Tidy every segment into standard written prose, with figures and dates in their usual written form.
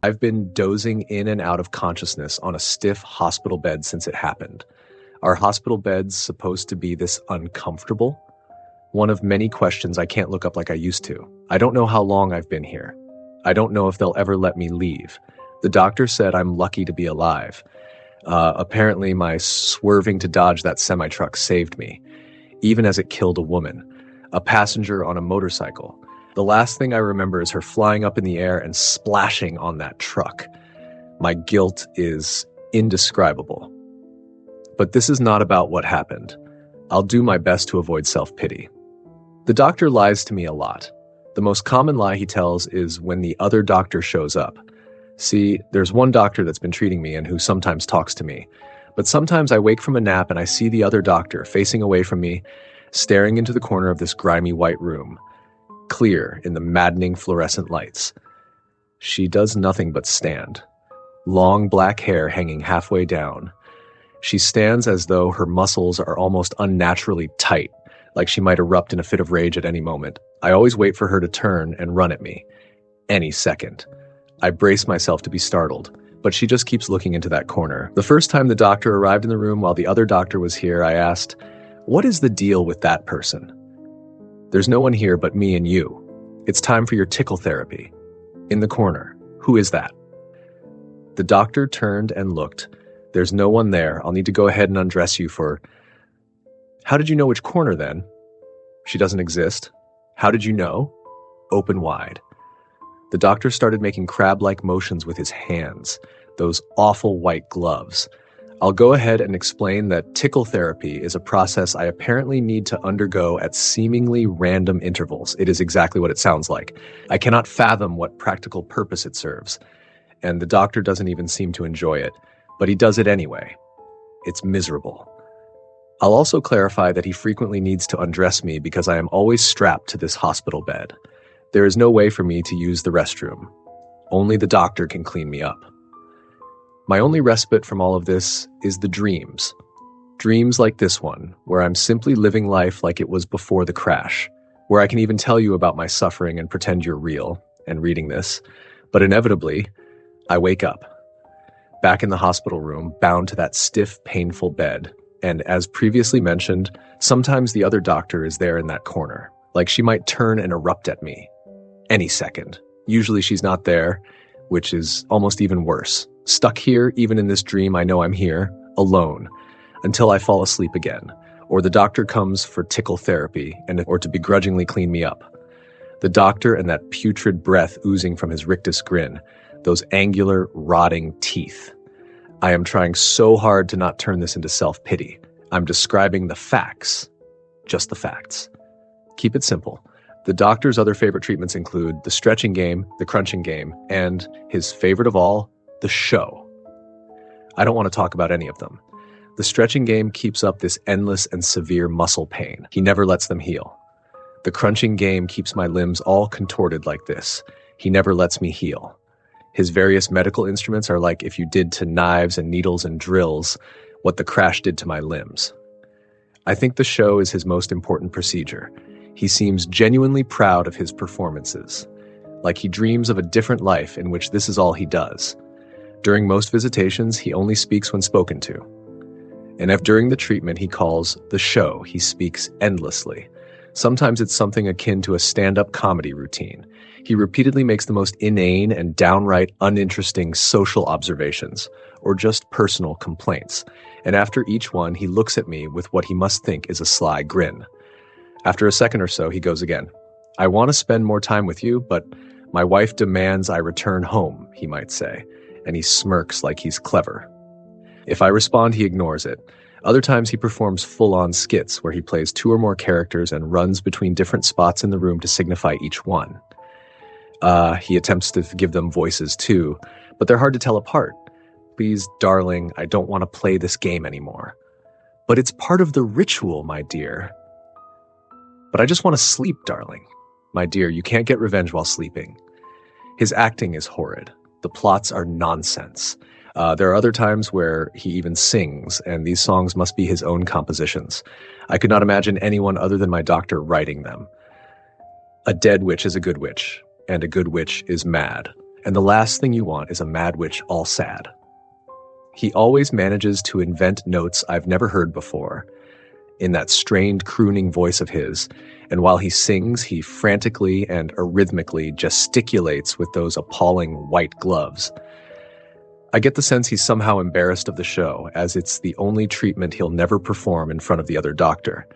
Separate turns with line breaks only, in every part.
I've been dozing in and out of consciousness on a stiff hospital bed since it happened. Are hospital beds supposed to be this uncomfortable? One of many questions I can't look up like I used to. I don't know how long I've been here. I don't know if they'll ever let me leave. The doctor said I'm lucky to be alive. Apparently my swerving to dodge that semi-truck saved me, even as it killed a woman, a passenger on a motorcycle. The last thing I remember is her flying up in the air and splashing on that truck. My guilt is indescribable. But this is not about what happened. I'll do my best to avoid self-pity. The doctor lies to me a lot. The most common lie he tells is when the other doctor shows up. See, there's one doctor that's been treating me and who sometimes talks to me. But sometimes I wake from a nap and I see the other doctor facing away from me, staring into the corner of this grimy white room, clear in the maddening fluorescent lights. She does nothing but stand. Long black hair hanging halfway down. She stands as though her muscles are almost unnaturally tight, like she might erupt in a fit of rage at any moment. I always wait for her to turn and run at me. Any second. I brace myself to be startled, but she just keeps looking into that corner. The first time the doctor arrived in the room while the other doctor was here, I asked, "What is the deal with that person?" "There's no one here but me and you. It's time for your tickle therapy." "In the corner. Who is that?" The doctor turned and looked. "There's no one there. I'll need to go ahead and undress you for..." "How did you know which corner then?" "She doesn't exist." "How did you know?" Open wide. The doctor started making crab-like motions with his hands, those awful white gloves. I'll go ahead and explain that tickle therapy is a process I apparently need to undergo at seemingly random intervals. It is exactly what it sounds like. I cannot fathom what practical purpose it serves, and the doctor doesn't even seem to enjoy it, but he does it anyway. It's miserable. I'll also clarify that he frequently needs to undress me because I am always strapped to this hospital bed. There is no way for me to use the restroom. Only the doctor can clean me up. My only respite from all of this is the dreams. Dreams like this one, where I'm simply living life like it was before the crash, where I can even tell you about my suffering and pretend you're real and reading this, but inevitably, I wake up, back in the hospital room, bound to that stiff, painful bed, and as previously mentioned, sometimes the other doctor is there in that corner, like she might turn and erupt at me. Any second. Usually she's not there, which is almost even worse. Stuck here, even in this dream, I know I'm here, alone, until I fall asleep again, or the doctor comes for tickle therapy, or to begrudgingly clean me up. The doctor and that putrid breath oozing from his rictus grin, those angular, rotting teeth. I am trying so hard to not turn this into self-pity. I'm describing the facts. Just the facts. Keep it simple. The doctor's other favorite treatments include the stretching game, the crunching game, and, his favorite of all, the show. I don't want to talk about any of them. The stretching game keeps up this endless and severe muscle pain. He never lets them heal. The crunching game keeps my limbs all contorted like this. He never lets me heal. His various medical instruments are like if you did to knives and needles and drills what the crash did to my limbs. I think the show is his most important procedure. He seems genuinely proud of his performances, like he dreams of a different life in which this is all he does. During most visitations, he only speaks when spoken to. And if during the treatment he calls the show, he speaks endlessly. Sometimes it's something akin to a stand-up comedy routine. He repeatedly makes the most inane and downright uninteresting social observations, or just personal complaints. And after each one, he looks at me with what he must think is a sly grin. After a second or so, he goes again. "I want to spend more time with you, but my wife demands I return home," he might say, and he smirks like he's clever. If I respond, he ignores it. Other times he performs full-on skits where he plays 2 or more characters and runs between different spots in the room to signify each one. He attempts to give them voices too, but they're hard to tell apart. "Please, darling, I don't want to play this game anymore." "But it's part of the ritual, my dear." "But I just want to sleep, darling." "My dear, you can't get revenge while sleeping." His acting is horrid. The plots are nonsense. There are other times where he even sings, and these songs must be his own compositions. I could not imagine anyone other than my doctor writing them. A dead witch is a good witch, and a good witch is mad. And the last thing you want is a mad witch all sad. He always manages to invent notes I've never heard before, in that strained crooning voice of his, and while he sings, he frantically and arrhythmically gesticulates with those appalling white gloves. I get the sense he's somehow embarrassed of the show, as it's the only treatment he'll never perform in front of the other doctor.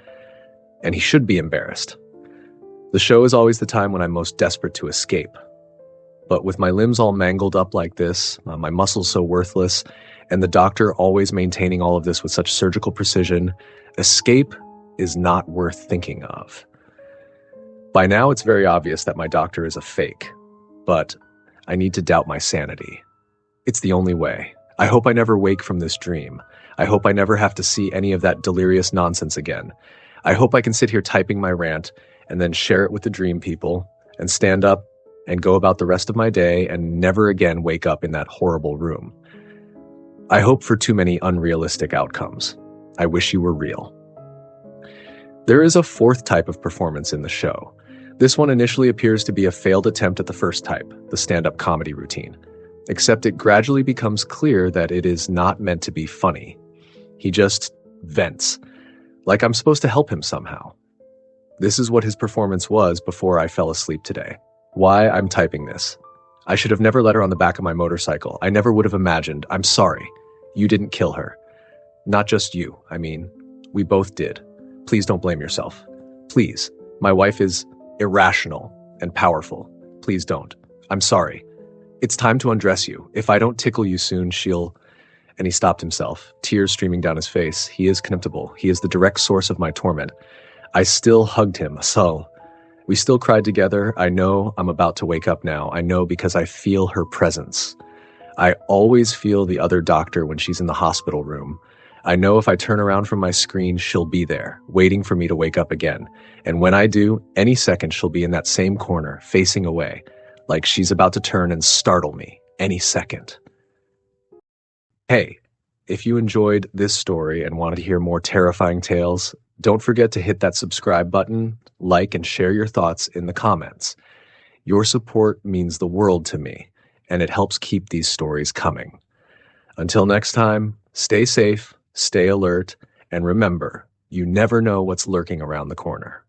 And he should be embarrassed. The show is always the time when I'm most desperate to escape. But with my limbs all mangled up like this, my muscles so worthless, and the doctor always maintaining all of this with such surgical precision, escape is not worth thinking of. By now, it's very obvious that my doctor is a fake, but I need to doubt my sanity. It's the only way. I hope I never wake from this dream. I hope I never have to see any of that delirious nonsense again. I hope I can sit here typing my rant and then share it with the dream people and stand up and go about the rest of my day and never again wake up in that horrible room. I hope for too many unrealistic outcomes. I wish you were real. There is a fourth type of performance in the show. This one initially appears to be a failed attempt at the first type, the stand-up comedy routine. Except it gradually becomes clear that it is not meant to be funny. He just vents, like I'm supposed to help him somehow. This is what his performance was before I fell asleep today. Why I'm typing this. I should have never let her on the back of my motorcycle. I never would have imagined. I'm sorry. You didn't kill her. Not just you. I mean, we both did. Please don't blame yourself. Please. My wife is irrational and powerful. Please don't. I'm sorry. It's time to undress you. If I don't tickle you soon, she'll... And he stopped himself, tears streaming down his face. He is contemptible. He is the direct source of my torment. I still hugged him, so... We still cried together. I know I'm about to wake up now. I know because I feel her presence. I always feel the other doctor when she's in the hospital room. I know if I turn around from my screen, she'll be there, waiting for me to wake up again. And when I do, any second she'll be in that same corner, facing away, like she's about to turn and startle me, any second. Hey, if you enjoyed this story and wanted to hear more terrifying tales, don't forget to hit that subscribe button, like, and share your thoughts in the comments. Your support means the world to me, and it helps keep these stories coming. Until next time, stay safe, stay alert, and remember, you never know what's lurking around the corner.